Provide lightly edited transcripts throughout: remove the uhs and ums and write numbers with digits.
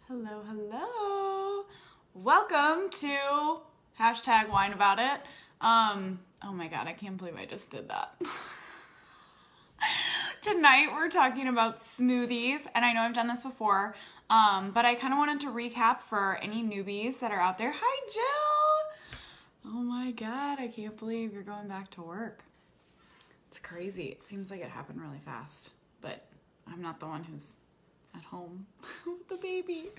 Hello, hello. Welcome to #WhineAboutIt. Oh my God, I can't believe I just did that. Tonight we're talking about smoothies, and I know I've done this before, but I kind of wanted to recap for any newbies that are out there. Hi, Jill. Oh my God, I can't believe you're going back to work. It's crazy. It seems like it happened really fast, but I'm not the one who's at home with the baby.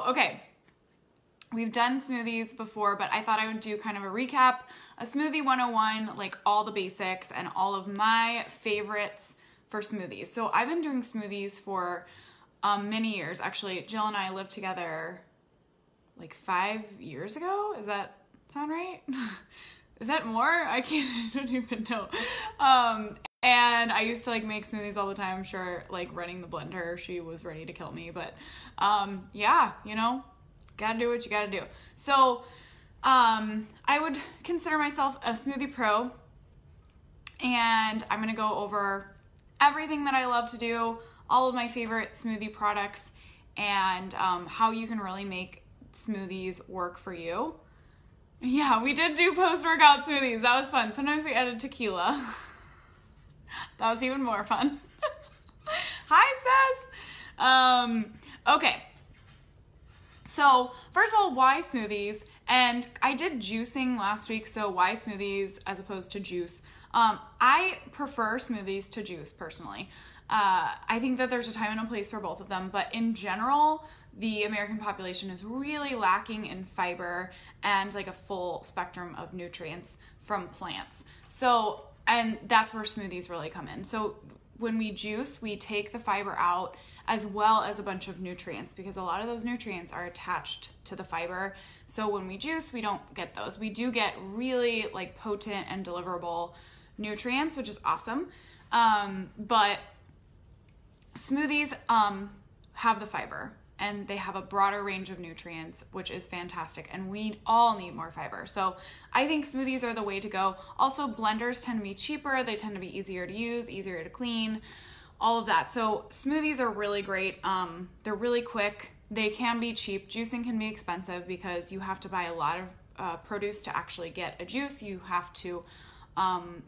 Okay. We've done smoothies before, but I thought I would do kind of a recap, a smoothie 101, like all the basics and all of my favorites for smoothies. So I've been doing smoothies for many years. Actually, Jill and I lived together like 5 years ago. Does that sound right? Is that more? I don't even know. And I used to like make smoothies all the time. I'm sure like running the blender, she was ready to kill me. But yeah, you know, gotta do what you gotta do. So I would consider myself a smoothie pro. And I'm gonna go over everything that I love to do, all of my favorite smoothie products, and how you can really make smoothies work for you. Yeah, we did do post-workout smoothies. That was fun. Sometimes we added tequila. That was even more fun. Hi, sis. Okay. So first of all, why smoothies? And I did juicing last week, so why smoothies as opposed to juice? I prefer smoothies to juice personally. I think that there's a time and a place for both of them, but in general, the American population is really lacking in fiber and like a full spectrum of nutrients from plants. So, and that's where smoothies really come in. So when we juice, we take the fiber out as well as a bunch of nutrients because a lot of those nutrients are attached to the fiber. So when we juice, we don't get those. We do get really like potent and deliverable nutrients, which is awesome. But smoothies have the fiber and they have a broader range of nutrients, which is fantastic. And we all need more fiber. So I think smoothies are the way to go. Also, blenders tend to be cheaper. They tend to be easier to use, easier to clean, all of that. So smoothies are really great. They're really quick. They can be cheap. Juicing can be expensive because you have to buy a lot of produce to actually get a juice. You have to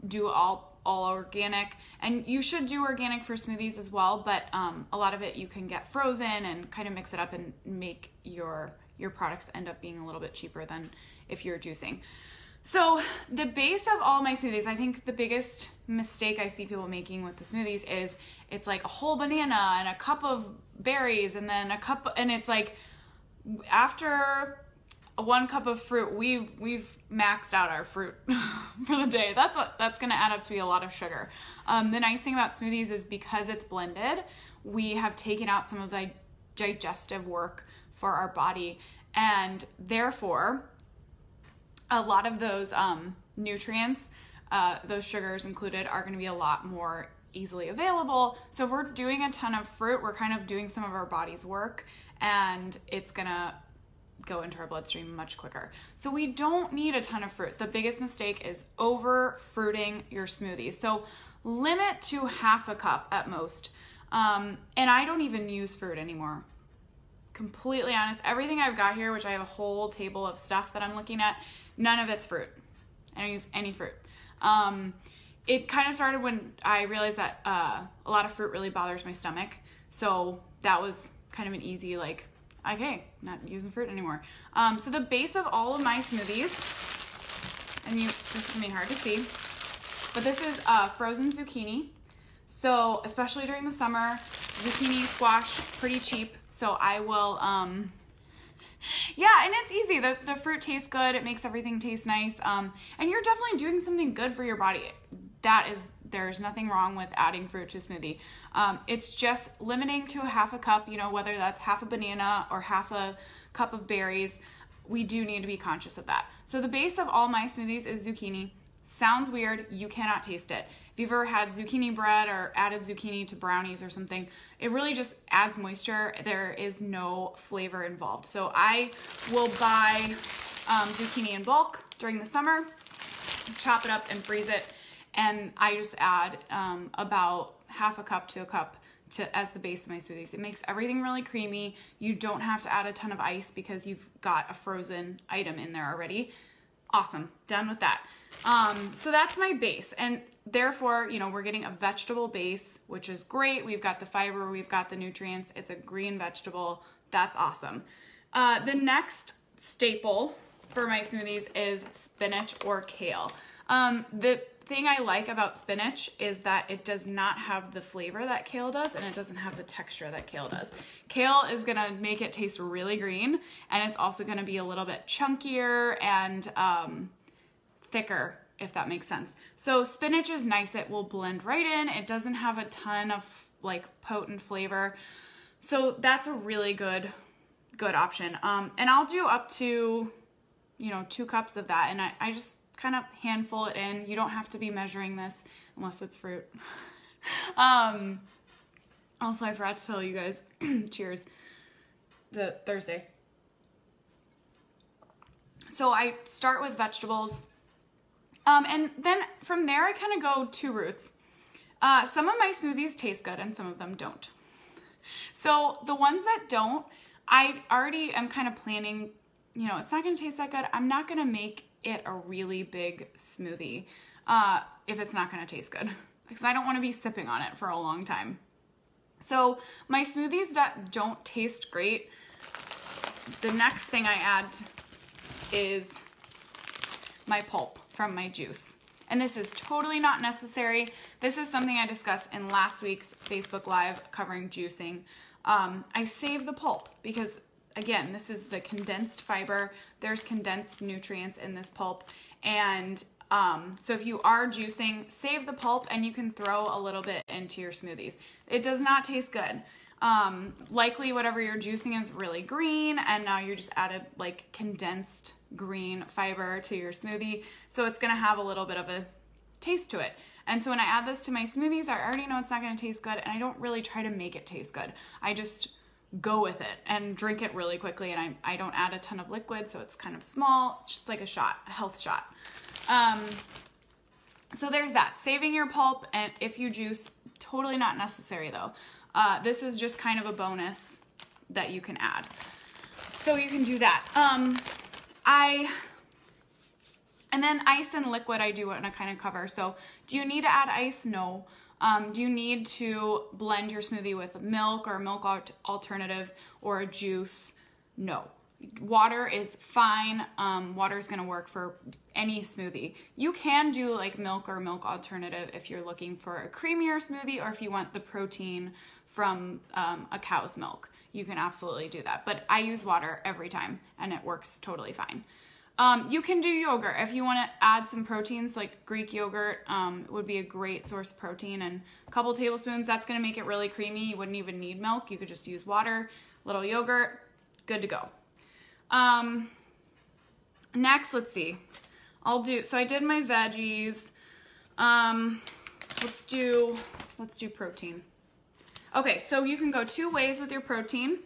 do all organic, and you should do organic for smoothies as well, but a lot of it you can get frozen and kind of mix it up and make your products end up being a little bit cheaper than if you're juicing. So the base of all my smoothies, I think the biggest mistake I see people making with the smoothies is it's like a whole banana and a cup of berries and then a cup, and it's like after 1 cup of fruit, we've maxed out our fruit for the day. That's gonna add up to be a lot of sugar. The nice thing about smoothies is because it's blended, we have taken out some of the digestive work for our body, and therefore a lot of those nutrients, those sugars included, are gonna be a lot more easily available. So if we're doing a ton of fruit, we're kind of doing some of our body's work, and it's gonna go into our bloodstream much quicker. So we don't need a ton of fruit. The biggest mistake is over fruiting your smoothies. So limit to 1/2 cup at most. And I don't even use fruit anymore. Completely honest, everything I've got here, which I have a whole table of stuff that I'm looking at, none of it's fruit. I don't use any fruit. It kind of started when I realized that a lot of fruit really bothers my stomach. So that was kind of an easy like, okay, not using fruit anymore. So the base of all of my smoothies, and this is gonna be hard to see, but this is frozen zucchini. So especially during the summer, zucchini, squash, pretty cheap. So I will, yeah, and it's easy. The fruit tastes good. It makes everything taste nice. And you're definitely doing something good for your body. There's nothing wrong with adding fruit to a smoothie. It's just limiting to 1/2 cup, you know, whether that's 1/2 banana or 1/2 cup of berries. We do need to be conscious of that. So the base of all my smoothies is zucchini. Sounds weird. You cannot taste it. If you've ever had zucchini bread or added zucchini to brownies or something, it really just adds moisture. There is no flavor involved. So I will buy zucchini in bulk during the summer, chop it up and freeze it. And I just add about 1/2 cup to 1 cup as the base of my smoothies. It makes everything really creamy. You don't have to add a ton of ice because you've got a frozen item in there already. Awesome, done with that. So that's my base, and therefore, you know, we're getting a vegetable base, which is great. We've got the fiber, we've got the nutrients. It's a green vegetable. That's awesome. The next staple for my smoothies is spinach or kale. The thing I like about spinach is that it does not have the flavor that kale does, and it doesn't have the texture that kale does. Kale is gonna make it taste really green, and it's also gonna be a little bit chunkier and thicker, if that makes sense. So spinach is nice. It will blend right in. It doesn't have a ton of like potent flavor. So that's a really good option. And I'll do up to, you know, 2 cups of that, and I just kind of handful it in. You don't have to be measuring this unless it's fruit. Also, I forgot to tell you guys, cheers, the Thursday. So I start with vegetables, and then from there I kind of go 2 routes. Some of my smoothies taste good and some of them don't. So the ones that don't, I already am kind of planning, you know, it's not going to taste that good. I'm not going to make it a really big smoothie if it's not going to taste good, because I don't want to be sipping on it for a long time. So my smoothies that don't taste great, the next thing I add is my pulp from my juice. And this is totally not necessary. This is something I discussed in last week's Facebook Live covering juicing. I save the pulp because, again, this is the condensed fiber. There's condensed nutrients in this pulp. And so if you are juicing, save the pulp and you can throw a little bit into your smoothies. It does not taste good. Likely whatever you're juicing is really green, and now you just added like condensed green fiber to your smoothie. So it's gonna have a little bit of a taste to it. And so when I add this to my smoothies, I already know it's not gonna taste good, and I don't really try to make it taste good. I just go with it and drink it really quickly, and I don't add a ton of liquid, so it's kind of small. It's just like a shot, a health shot. So there's that. Saving your pulp, and if you juice, totally not necessary though. This is just kind of a bonus that you can add. So you can do that. And then ice and liquid I do want to kind of cover. So do you need to add ice? No. Do you need to blend your smoothie with milk or a milk alternative or a juice? No. Water is fine. Water is going to work for any smoothie. You can do like milk or milk alternative if you're looking for a creamier smoothie, or if you want the protein from a cow's milk. You can absolutely do that. But I use water every time and it works totally fine. You can do yogurt if you want to add some proteins, like Greek yogurt would be a great source of protein, and a couple tablespoons, that's going to make it really creamy. You wouldn't even need milk. You could just use water, little yogurt, good to go. Next, let's see. So I did my veggies. Let's do protein. Okay, so you can go 2 ways with your protein.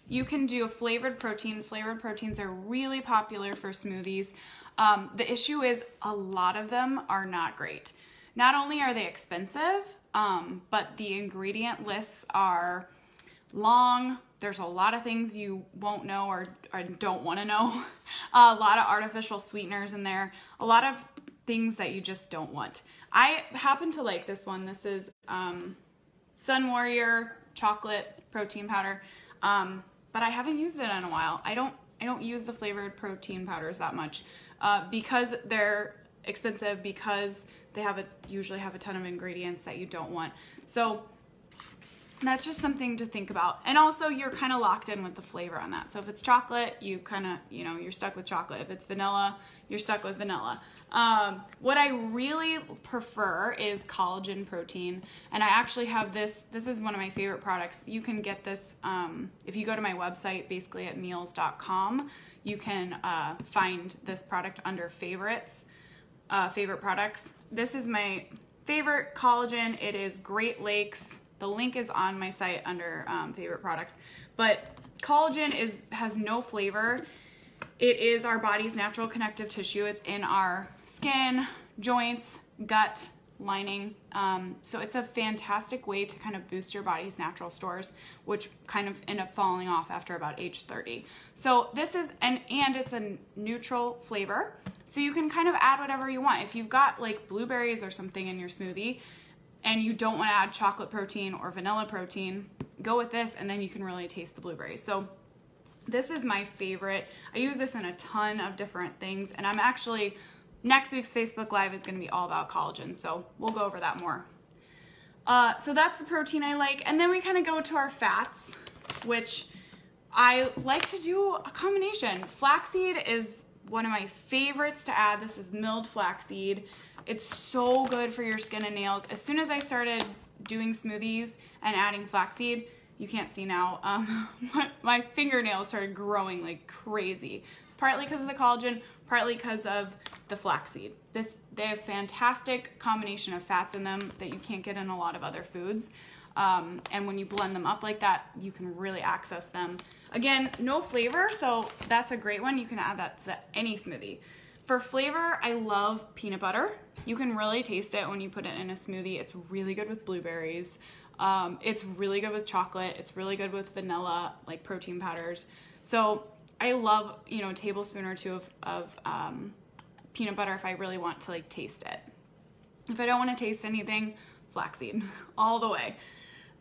You can do a flavored protein. Flavored proteins are really popular for smoothies. The issue is a lot of them are not great. Not only are they expensive, but the ingredient lists are long. There's a lot of things you won't know or don't want to know. A lot of artificial sweeteners in there. A lot of things that you just don't want. I happen to like this one. This is Sun Warrior chocolate protein powder. But I haven't used it in a while. I don't use the flavored protein powders that much because they're expensive, because they usually have a ton of ingredients that you don't want. So that's just something to think about. And also you're kind of locked in with the flavor on that. So if it's chocolate, you kind of, you're stuck with chocolate. If it's vanilla, you're stuck with vanilla. What I really prefer is collagen protein. And I actually have this is one of my favorite products. You can get this, if you go to my website, basically at meals.com, you can find this product under favorites, favorite products. This is my favorite collagen. It is Great Lakes. The link is on my site under favorite products. But collagen has no flavor. It is our body's natural connective tissue. It's in our skin, joints, gut, lining. So it's a fantastic way to kind of boost your body's natural stores, which kind of end up falling off after about age 30. So this is, and it's a neutral flavor. So you can kind of add whatever you want. If you've got like blueberries or something in your smoothie and you don't want to add chocolate protein or vanilla protein, go with this and then you can really taste the blueberries. So this is my favorite. I use this in a ton of different things, and I'm actually, next week's Facebook Live is going to be all about collagen, so we'll go over that more. So that's the protein I like, and then we kind of go to our fats, which I like to do a combination. Flaxseed is one of my favorites to add. This is milled flaxseed. It's so good for your skin and nails. As soon as I started doing smoothies and adding flaxseed, you can't see now, my fingernails started growing like crazy. It's partly because of the collagen, partly because of the flaxseed. They have fantastic combination of fats in them that you can't get in a lot of other foods. And when you blend them up like that, you can really access them. Again, no flavor, so that's a great one. You can add that to any smoothie. For flavor, I love peanut butter. You can really taste it when you put it in a smoothie. It's really good with blueberries. It's really good with chocolate. It's really good with vanilla, like protein powders. So I love, you know, a tablespoon or two of peanut butter if I really want to like taste it. If I don't want to taste anything, flaxseed all the way.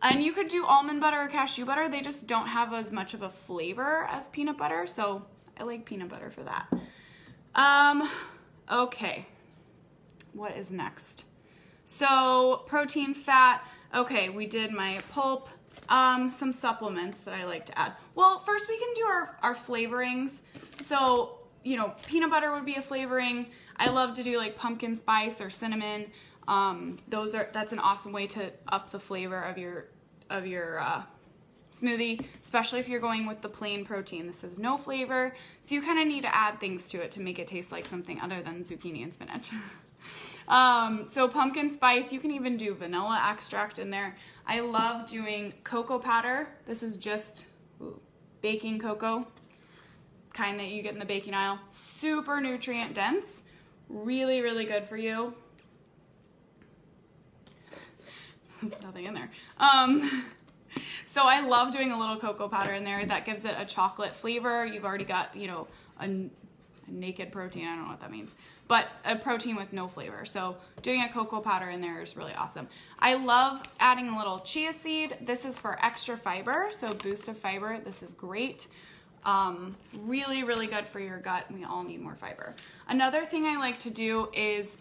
And you could do almond butter or cashew butter. They just don't have as much of a flavor as peanut butter. So I like peanut butter for that. Okay. What is next? So protein, fat. Okay, we did my pulp. Some supplements that I like to add. Well, first we can do our flavorings. So, you know, peanut butter would be a flavoring. I love to do like pumpkin spice or cinnamon. That's an awesome way to up the flavor of your smoothie, especially if you're going with the plain protein. This has no flavor, so you kind of need to add things to it to make it taste like something other than zucchini and spinach. So pumpkin spice, you can even do vanilla extract in there. I love doing cocoa powder. This is just baking cocoa, kind that you get in the baking aisle. Super nutrient dense, really, really good for you. Nothing in there. So I love doing a little cocoa powder in there. That gives it a chocolate flavor. You've already got, you know, a naked protein. I don't know what that means, but a protein with no flavor. So doing a cocoa powder in there is really awesome. I love adding a little chia seed. This is for extra fiber, so boost of fiber. This is great. Really, really good for your gut. We all need more fiber. Another thing I like to do is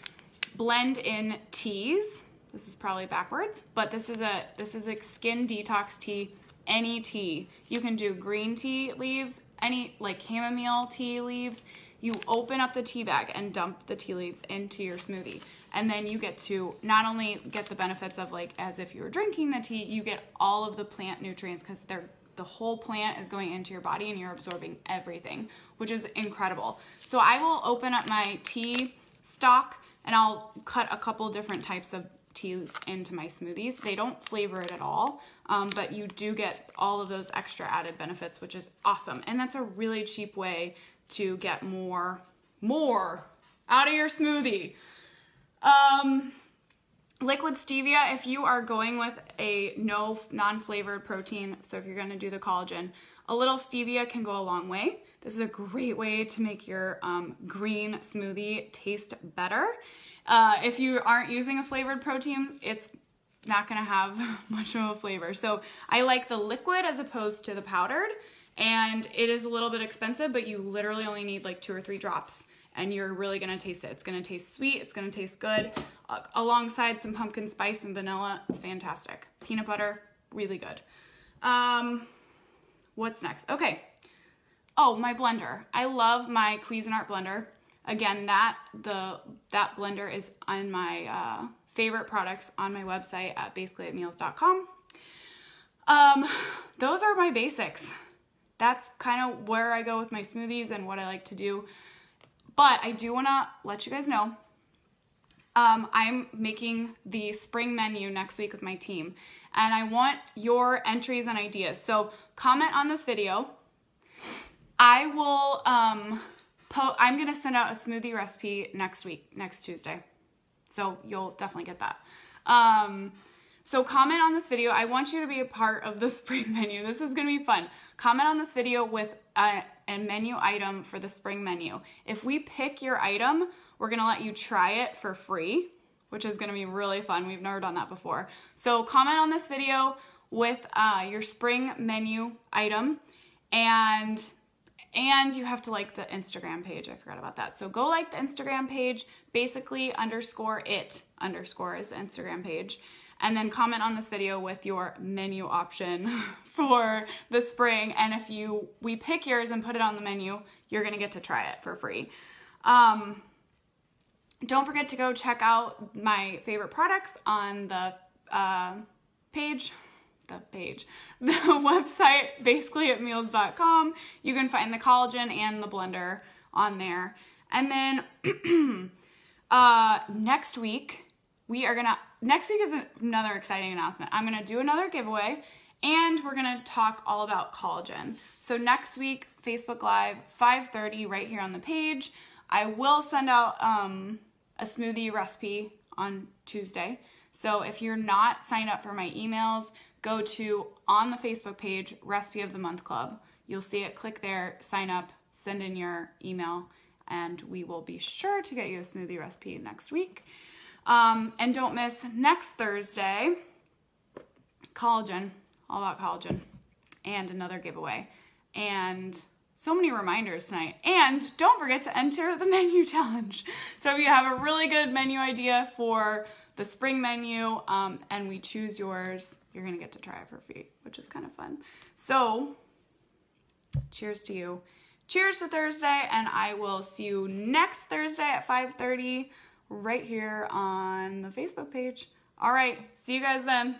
blend in teas. This is probably backwards, but this is a skin detox tea. Any tea. You can do green tea leaves, any like chamomile tea leaves. You open up the tea bag and dump the tea leaves into your smoothie. And then you get to not only get the benefits of like as if you were drinking the tea, you get all of the plant nutrients because the whole plant is going into your body and you're absorbing everything, which is incredible. So I will open up my tea stock and I'll cut a couple different types of teas into my smoothies. They don't flavor it at all, but you do get all of those extra added benefits, which is awesome. And that's a really cheap way to get more out of your smoothie. Liquid stevia, if you are going with a non-flavored protein, so if you're going to do the collagen, a little stevia can go a long way. This is a great way to make your green smoothie taste better. If you aren't using a flavored protein, it's not going to have much of a flavor. So I like the liquid as opposed to the powdered, and it is a little bit expensive, but you literally only need like 2 or 3 drops and you're really going to taste it. It's going to taste sweet. It's going to taste good. Alongside some pumpkin spice and vanilla, it's fantastic. Peanut butter, really good. What's next? Okay. Oh, my blender. I love my Cuisinart blender. Again, that blender is on my favorite products on my website at basicallyatmeals.com. Those are my basics. That's kind of where I go with my smoothies and what I like to do. But I do want to let you guys know, I'm making the spring menu next week with my team, and I want your entries and ideas. So comment on this video. I will, I'm going to send out a smoothie recipe next week, next Tuesday. So you'll definitely get that. So comment on this video. I want you to be a part of the spring menu. This is going to be fun. Comment on this video with a menu item for the spring menu. If we pick your item, we're going to let you try it for free, which is going to be really fun. We've never done that before. So comment on this video with your spring menu item, and you have to like the Instagram page. I forgot about that. So go like the Instagram page, basically _it_ is the Instagram page. And then comment on this video with your menu option for the spring. And if we pick yours and put it on the menu, you're gonna get to try it for free. Don't forget to go check out my favorite products on the website, basicallyitmeals.com. You can find the collagen and the blender on there. And then next week is another exciting announcement. I'm gonna do another giveaway, and we're gonna talk all about collagen. So next week, Facebook Live, 5:30, right here on the page. I will send out a smoothie recipe on Tuesday. So if you're not signed up for my emails, go to, on the Facebook page, Recipe of the Month Club. You'll see it, click there, sign up, send in your email, and we will be sure to get you a smoothie recipe next week. And don't miss next Thursday, collagen, all about collagen, and another giveaway, and so many reminders tonight. And don't forget to enter the menu challenge. So if you have a really good menu idea for the spring menu, and we choose yours, you're gonna get to try it for free, which is kind of fun. So cheers to you. Cheers to Thursday, and I will see you next Thursday at 5:30 right here on the Facebook page. All right, see you guys then.